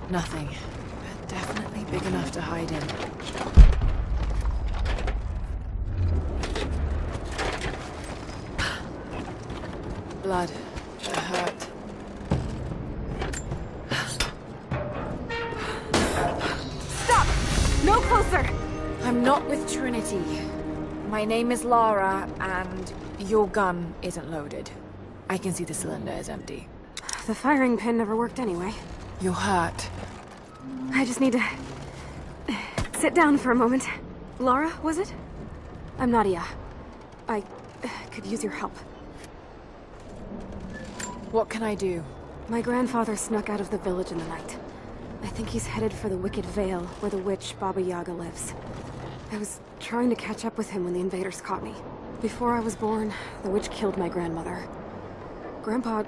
Nothing. But definitely big enough to hide in. Blood. It hurt. Stop! No closer! I'm not with Trinity. My name is Lara, and your gun isn't loaded. I can see the cylinder is empty. The firing pin never worked anyway. You're hurt. I just need to... sit down for a moment. Lara, was it? I'm Nadia. I could use your help. What can I do? My grandfather snuck out of the village in the night. I think he's headed for the Wicked Vale, where the witch Baba Yaga lives. I was trying to catch up with him when the invaders caught me. Before I was born, the witch killed my grandmother. Grandpa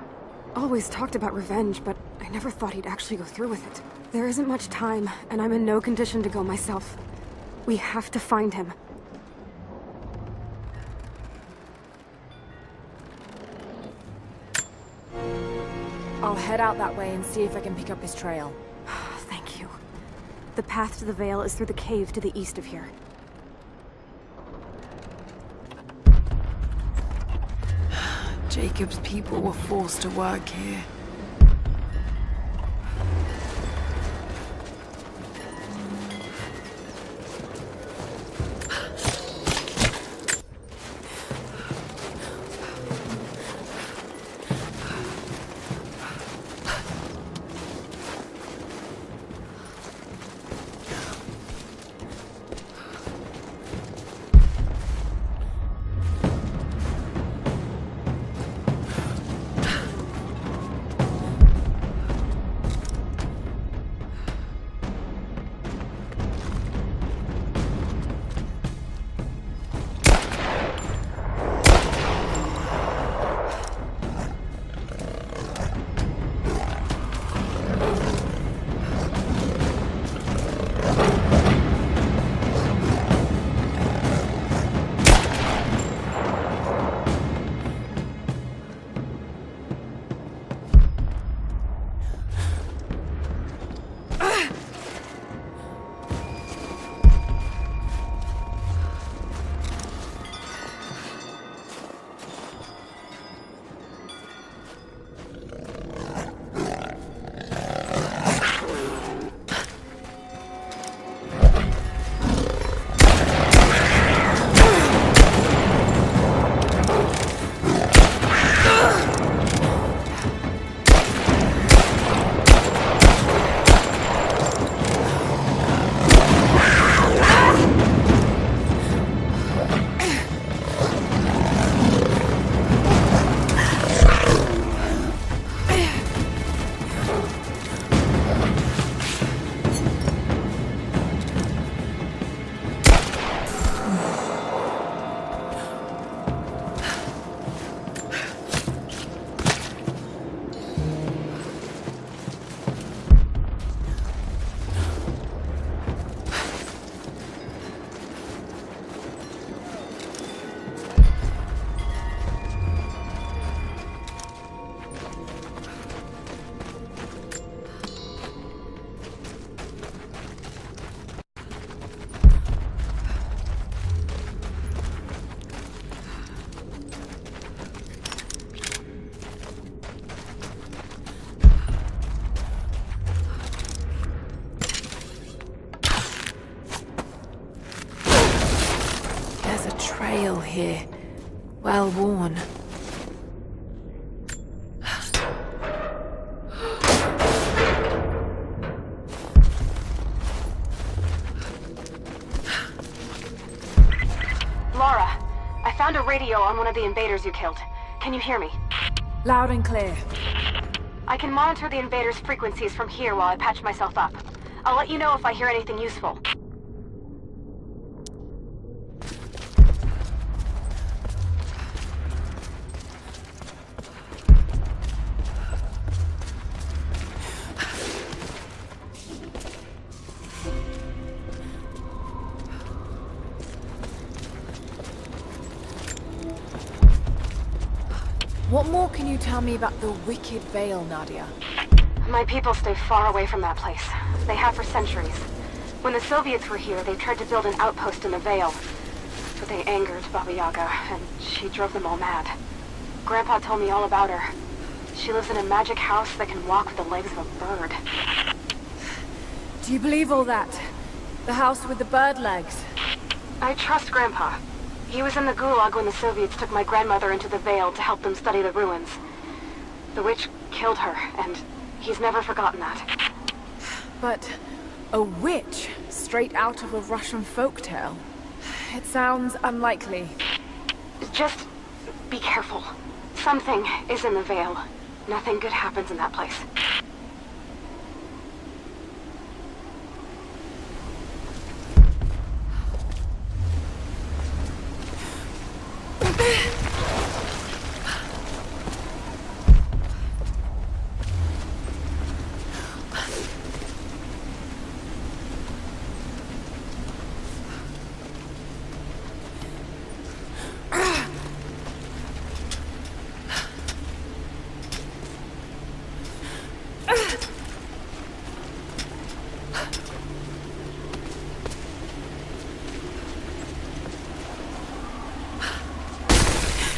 always talked about revenge, but I never thought he'd actually go through with it. There isn't much time, and I'm in no condition to go myself. We have to find him. I'll head out that way and see if I can pick up his trail. Thank you. The path to the Vale is through the cave to the east of here. Jacob's people were forced to work here. Trail here. Well worn. Lara, I found a radio on one of the invaders you killed. Can you hear me? Loud and clear. I can monitor the invaders' frequencies from here while I patch myself up. I'll let you know if I hear anything useful. What more can you tell me about the Wicked Vale, Nadia? My people stay far away from that place. They have for centuries. When the Soviets were here, they tried to build an outpost in the Vale. But they angered Baba Yaga, and she drove them all mad. Grandpa told me all about her. She lives in a magic house that can walk with the legs of a bird. Do you believe all that? The house with the bird legs? I trust Grandpa. He was in the Gulag when the Soviets took my grandmother into the Vale to help them study the ruins. The witch killed her, and he's never forgotten that. But a witch straight out of a Russian folktale? It sounds unlikely. Just be careful. Something is in the Vale. Nothing good happens in that place.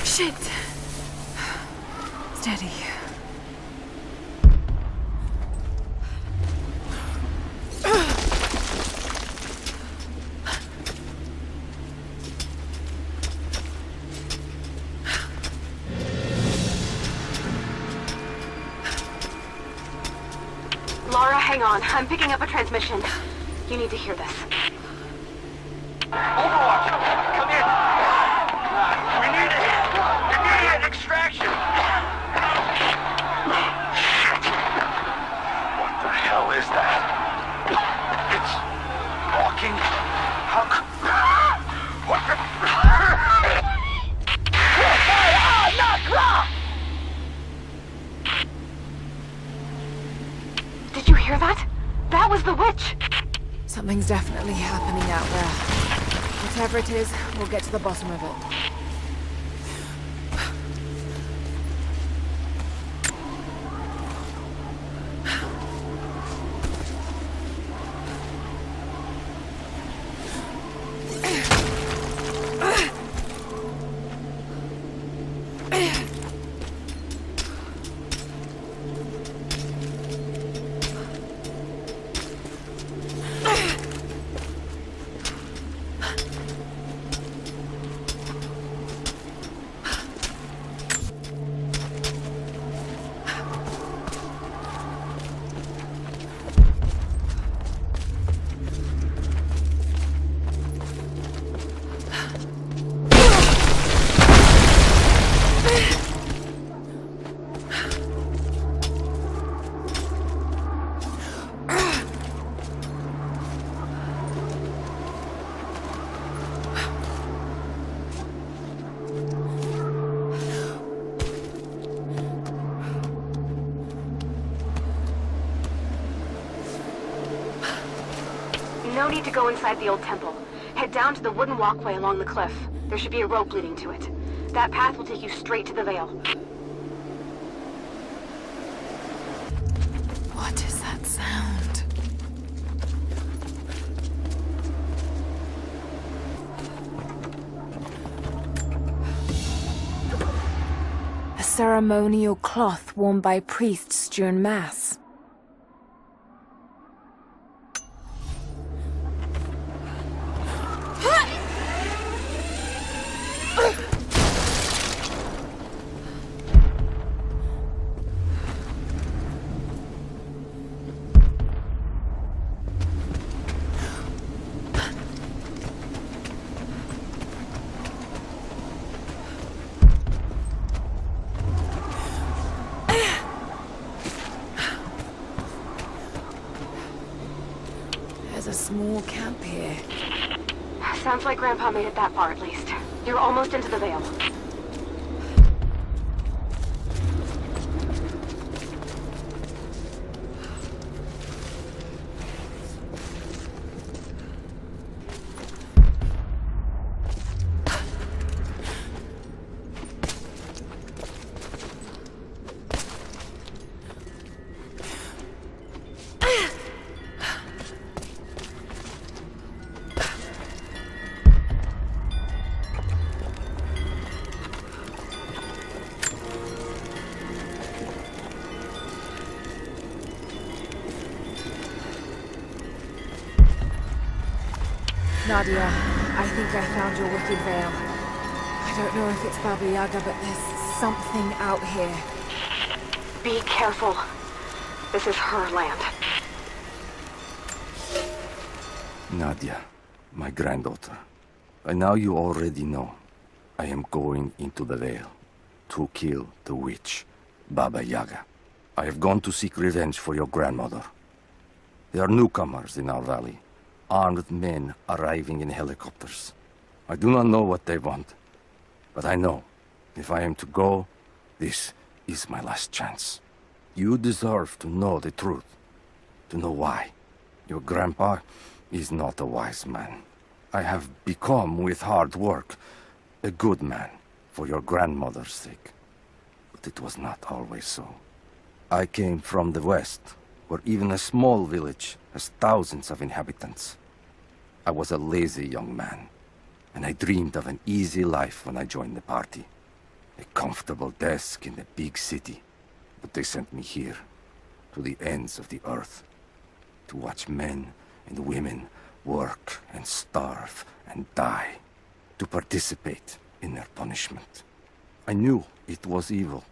Shit! Steady. Lara, hang on. I'm picking up a transmission. You need to hear this. Overwatch! Come in! We need immediate extraction! Shit! What the hell is that? It's walking? How what the... Did you hear that? That was the witch! Something's definitely happening out there. Whatever it is, we'll get to the bottom of it. No need to go inside the old temple. Head down to the wooden walkway along the cliff. There should be a rope leading to it. That path will take you straight to the Vale. What is that sound? A ceremonial cloth worn by priests during Mass. There's a small camp here. Sounds like Grandpa made it that far at least. You're almost into the Vale. Nadia, I think I found your Wicked Vale. I don't know if it's Baba Yaga, but there's something out here. Be careful. This is her land. Nadia, my granddaughter. By now you already know. I am going into the Vale to kill the witch, Baba Yaga. I have gone to seek revenge for your grandmother. There are newcomers in our valley, armed men arriving in helicopters. I do not know what they want, but I know if I am to go, this is my last chance. You deserve to know the truth, to know why. Your grandpa is not a wise man. I have become, with hard work, a good man for your grandmother's sake. But it was not always so. I came from the west, where even a small village has thousands of inhabitants. I was a lazy young man, and I dreamed of an easy life when I joined the party. A comfortable desk in a big city. But they sent me here, to the ends of the earth, to watch men and women work and starve and die, to participate in their punishment. I knew it was evil,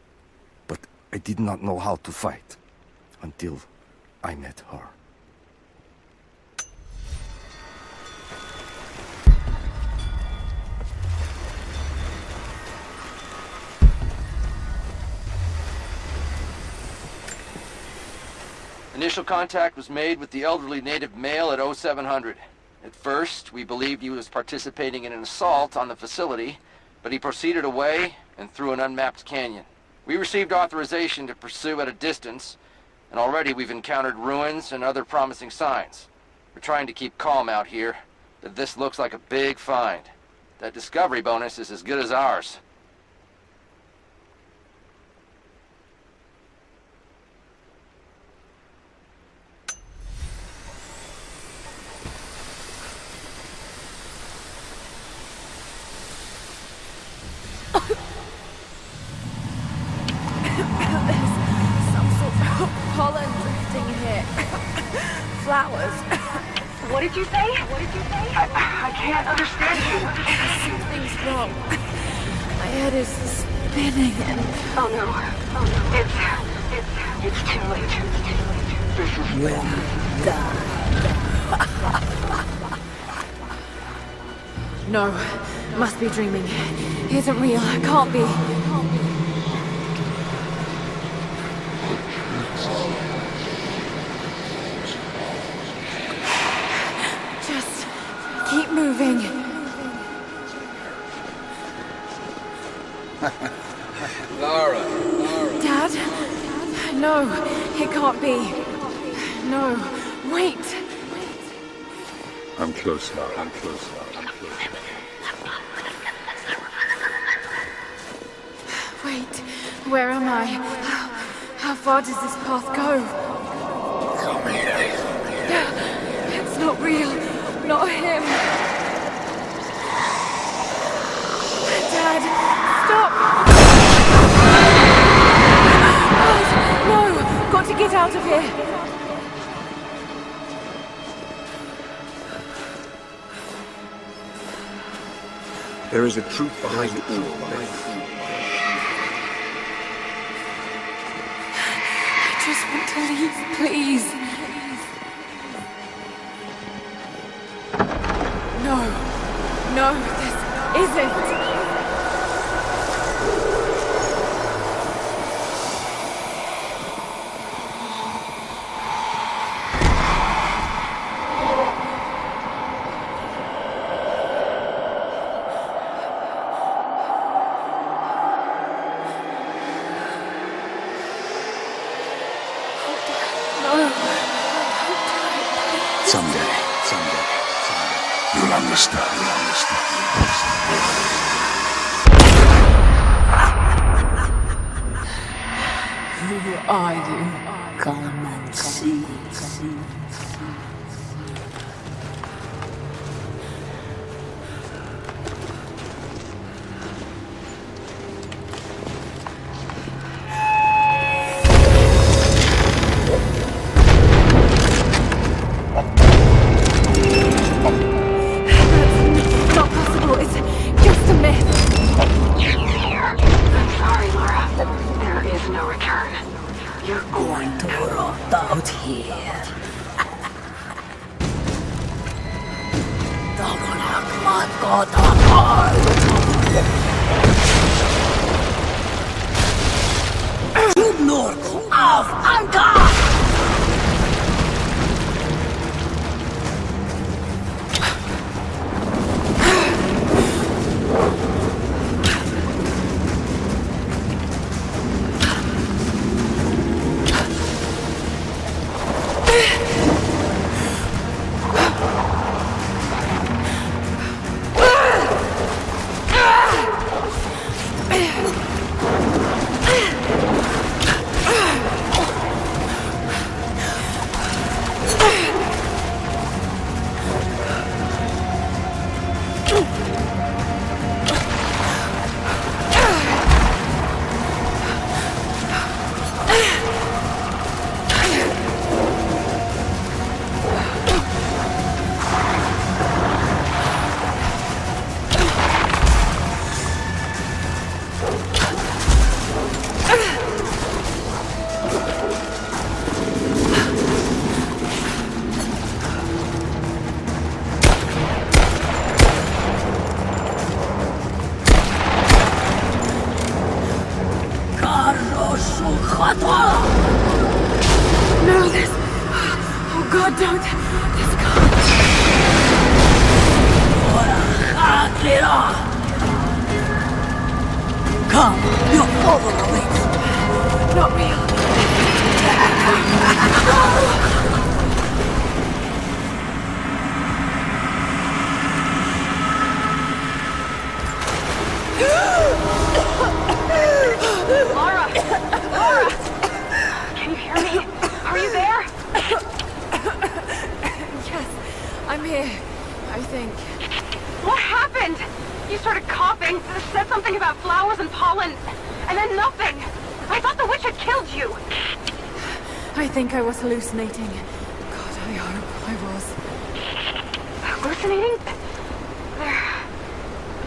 but I did not know how to fight until I met her. Initial contact was made with the elderly native male at 0700. At first, we believed he was participating in an assault on the facility, but he proceeded away and through an unmapped canyon. We received authorization to pursue at a distance, and already we've encountered ruins and other promising signs. We're trying to keep calm out here, but this looks like a big find. That discovery bonus is as good as ours. Pollen drifting here. Flowers. What did you say? What did you say? I can't understand you. Something's wrong. My head is spinning and... Oh no. Oh no. It's too late. This is No, must be dreaming. Isn't real, can't be. Just keep moving. Lara. Dad? No, it can't be. No, wait. I'm close, Lara. I'm close, Lara. I'm close. Wait, where am I? How far does this path go? Come here. It's not real. Not him. Dad, stop! No! Got to get out of here! There is a truth behind all. I just want to leave, please. No, this isn't. Someday. You'll understand. Who are you? Come and see. You're going to rot out here. Norco av Anka! No, this... Oh God, don't. This can't. Come, you're overweight. Not real. Lara! Lara! Can you hear me? Are you there? Yes, I'm here, I think. What happened? You started coughing, said something about flowers and pollen, and then nothing. I thought the witch had killed you. I think I was hallucinating. God, I hope I was. Hallucinating?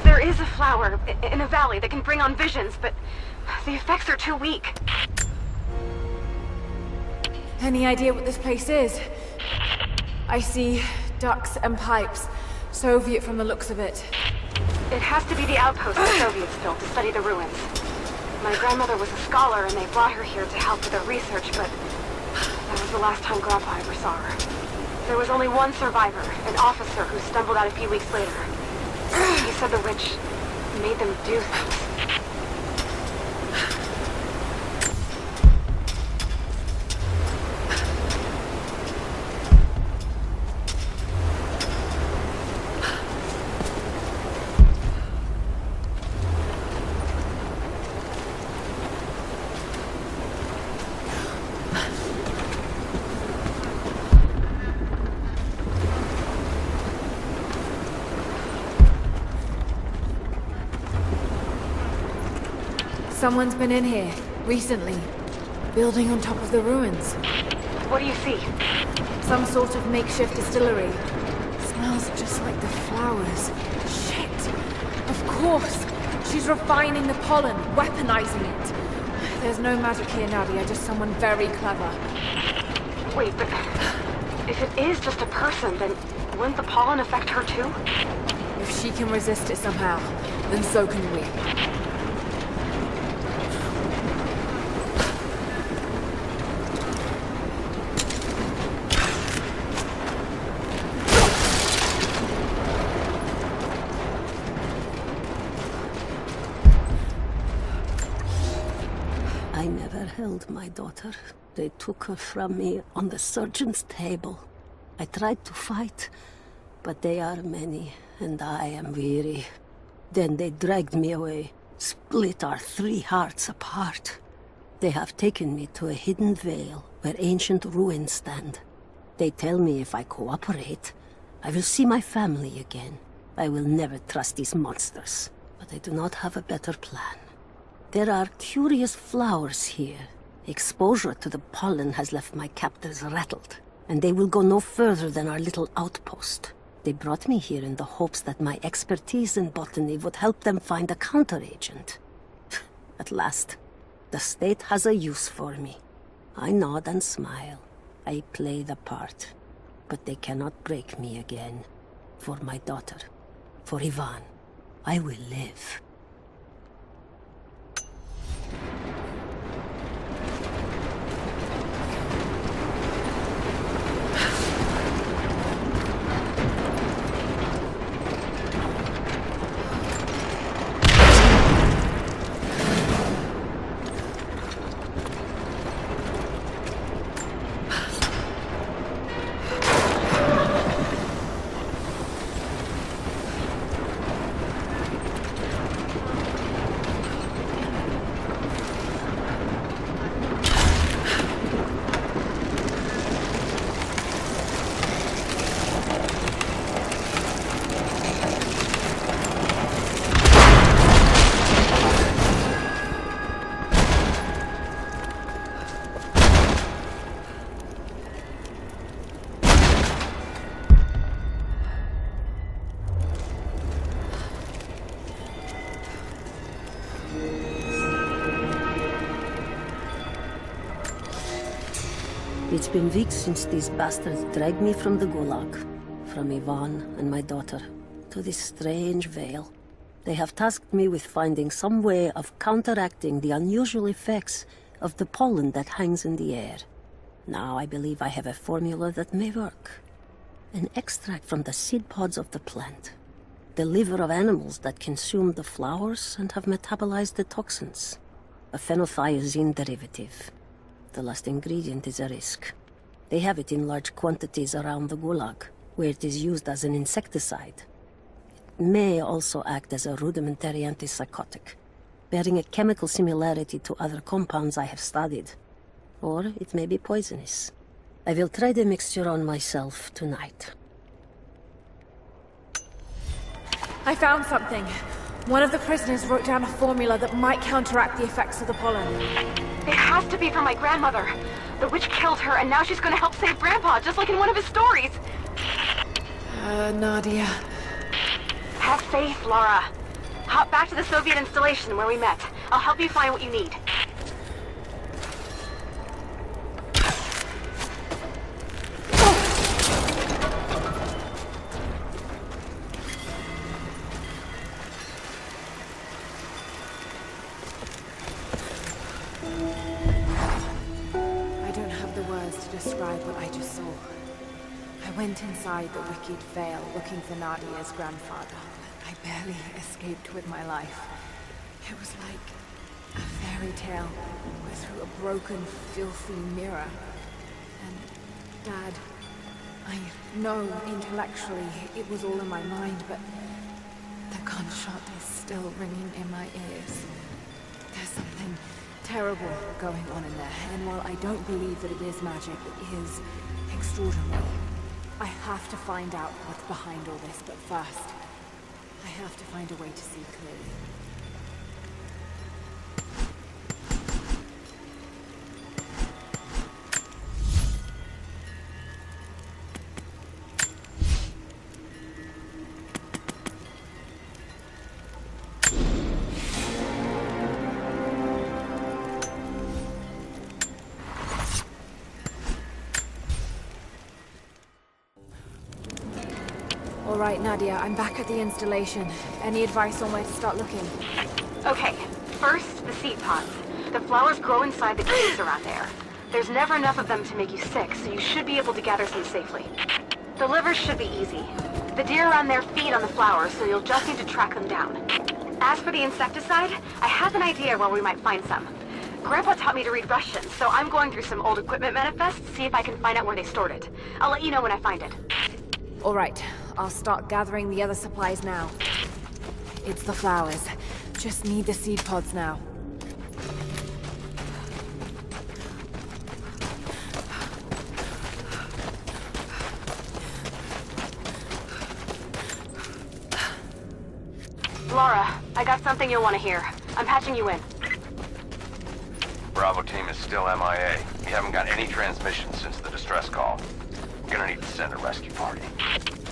There is a flower in a valley that can bring on visions, but the effects are too weak. Any idea what this place is? I see ducks and pipes. Soviet from the looks of it. It has to be the outpost the Soviets built to study the ruins. My grandmother was a scholar and they brought her here to help with her research, but that was the last time Grandpa ever saw her. There was only one survivor, an officer who stumbled out a few weeks later. He said the witch made them do things. Someone's been in here, recently. Building on top of the ruins. What do you see? Some sort of makeshift distillery. Smells just like the flowers. Shit! Of course! She's refining the pollen, weaponizing it. There's no magic here, Nadia, just someone very clever. Wait, but if it is just a person, then wouldn't the pollen affect her too? If she can resist it somehow, then so can we. I never held my daughter. They took her from me on the surgeon's table. I tried to fight, but they are many, and I am weary. Then they dragged me away, split our 3 hearts apart. They have taken me to a hidden vale where ancient ruins stand. They tell me if I cooperate, I will see my family again. I will never trust these monsters, but I do not have a better plan. There are curious flowers here. Exposure to the pollen has left my captors rattled, and they will go no further than our little outpost. They brought me here in the hopes that my expertise in botany would help them find a counteragent. At last, the state has a use for me. I nod and smile. I play the part. But they cannot break me again. For my daughter. For Ivan. I will live. It's been weeks since these bastards dragged me from the Gulag, from Ivan and my daughter, to this strange vale. They have tasked me with finding some way of counteracting the unusual effects of the pollen that hangs in the air. Now I believe I have a formula that may work. An extract from the seed pods of the plant. The liver of animals that consumed the flowers and have metabolized the toxins. A phenothiazine derivative. The last ingredient is a risk. They have it in large quantities around the Gulag, where it is used as an insecticide. It may also act as a rudimentary antipsychotic, bearing a chemical similarity to other compounds I have studied. Or it may be poisonous. I will try the mixture on myself tonight. I found something. One of the prisoners wrote down a formula that might counteract the effects of the pollen. It has to be from my grandmother. The witch killed her, and now she's gonna help save Grandpa, just like in one of his stories. Nadia. Have faith, Lara. Hop back to the Soviet installation where we met. I'll help you find what you need. Describe what I just saw. I went inside the Wicked Vale looking for Nadia's grandfather, but I barely escaped with my life. It was like a fairy tale, but through a broken, filthy mirror. And Dad, I know intellectually it was all in my mind, but the gunshot is still ringing in my ears. There's something terrible going on in there, and while I don't believe that it is magic, it is extraordinary. I have to find out what's behind all this, but first, I have to find a way to see clearly. All right, Nadia, I'm back at the installation. Any advice on where to start looking? Okay, first, the seed pods. The flowers grow inside the trees around there. There's never enough of them to make you sick, so you should be able to gather some safely. The livers should be easy. The deer around there feed on the flowers, so you'll just need to track them down. As for the insecticide, I have an idea where we might find some. Grandpa taught me to read Russian, so I'm going through some old equipment manifests to see if I can find out where they stored it. I'll let you know when I find it. All right, I'll start gathering the other supplies now. It's the flowers. Just need the seed pods now. Lara, I got something you'll want to hear. I'm patching you in. Bravo team is still MIA. We haven't got any transmissions since the distress call. We're gonna need to send a rescue party.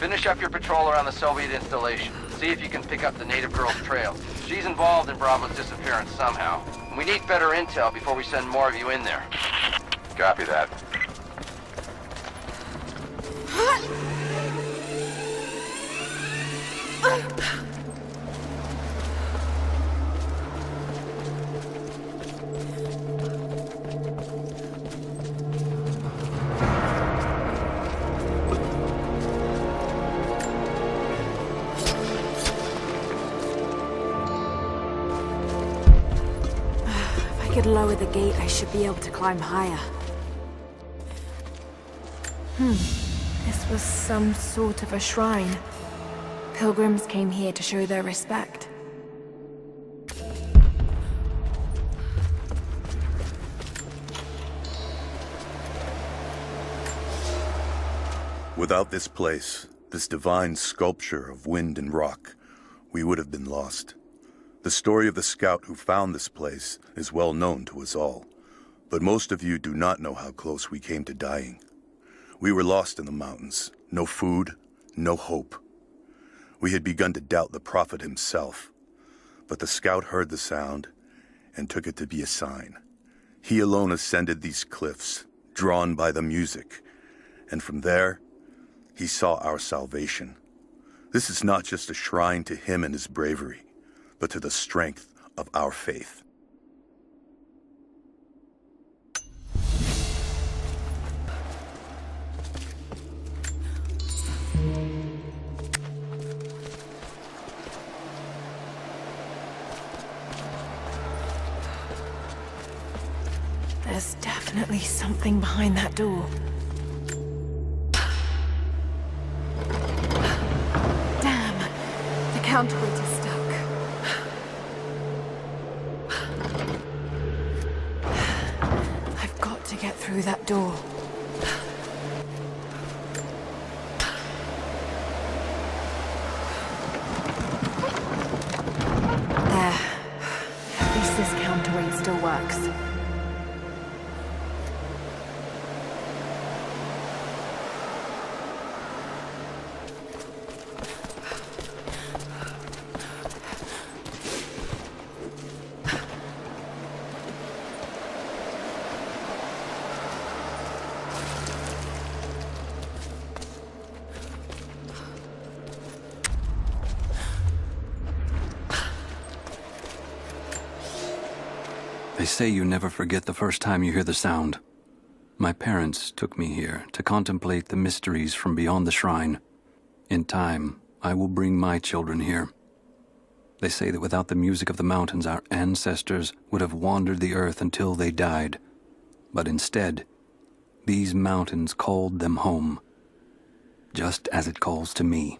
Finish up your patrol around the Soviet installation. See if you can pick up the native girl's trail. She's involved in Bravo's disappearance somehow. We need better intel before we send more of you in there. Copy that. If I could lower the gate, I should be able to climb higher. This was some sort of a shrine. Pilgrims came here to show their respect. Without this place, this divine sculpture of wind and rock, we would have been lost. The story of the scout who found this place is well known to us all, but most of you do not know how close we came to dying. We were lost in the mountains, no food, no hope. We had begun to doubt the prophet himself, but the scout heard the sound and took it to be a sign. He alone ascended these cliffs, drawn by the music, and from there, he saw our salvation. This is not just a shrine to him and his bravery, but to the strength of our faith. There's definitely something behind that door. Damn! The counterweight is stuck. I've got to get through that door. There. At least this counterweight still works. They say you never forget the first time you hear the sound. My parents took me here to contemplate the mysteries from beyond the shrine. In time, I will bring my children here. They say that without the music of the mountains, our ancestors would have wandered the earth until they died. But instead, these mountains called them home, just as it calls to me.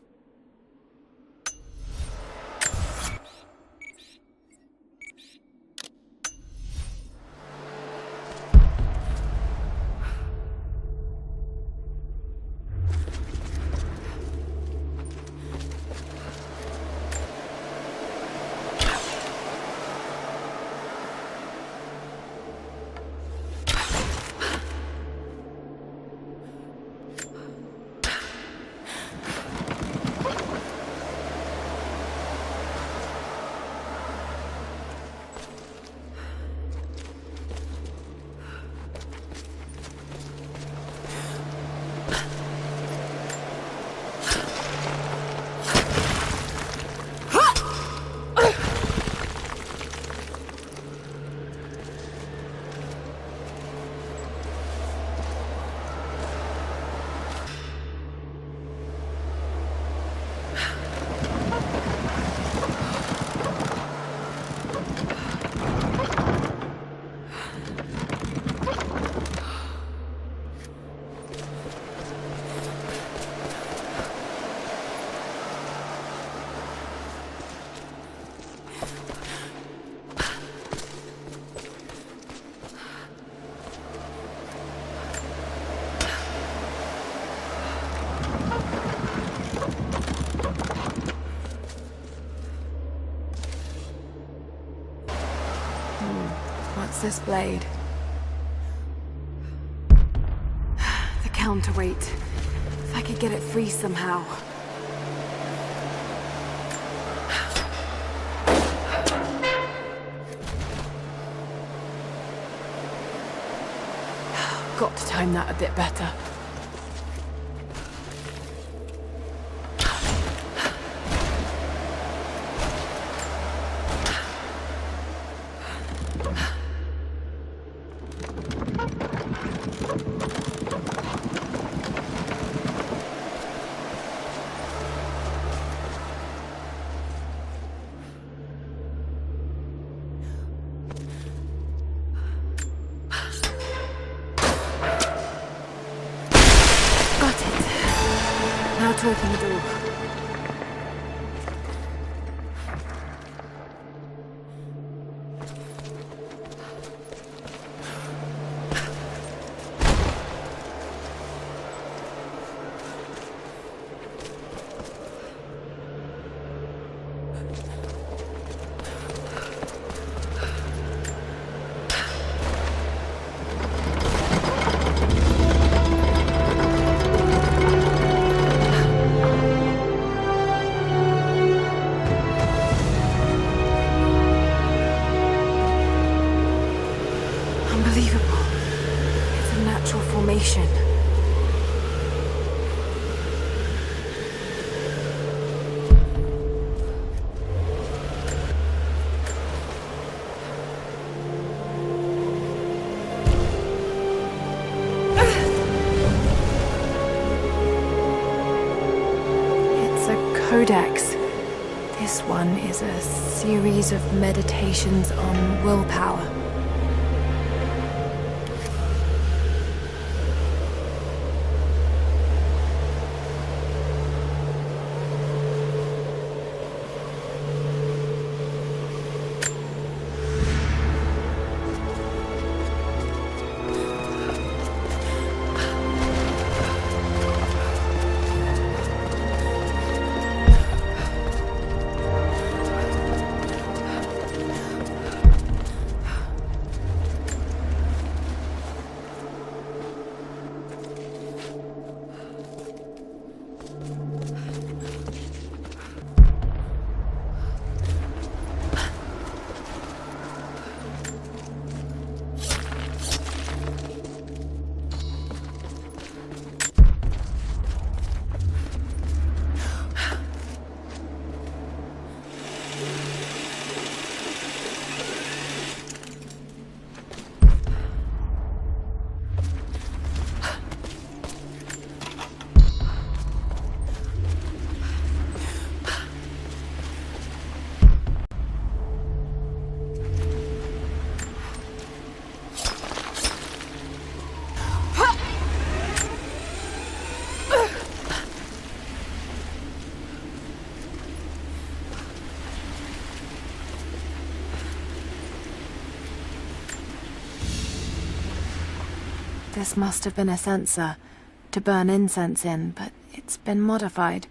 What's this blade? The counterweight. If I could get it free somehow. got to time that a bit better. Now to open the door. Unbelievable. It's a natural formation. It's a codex. This one is a series of meditations on willpower. This must have been a censer to burn incense in, but it's been modified.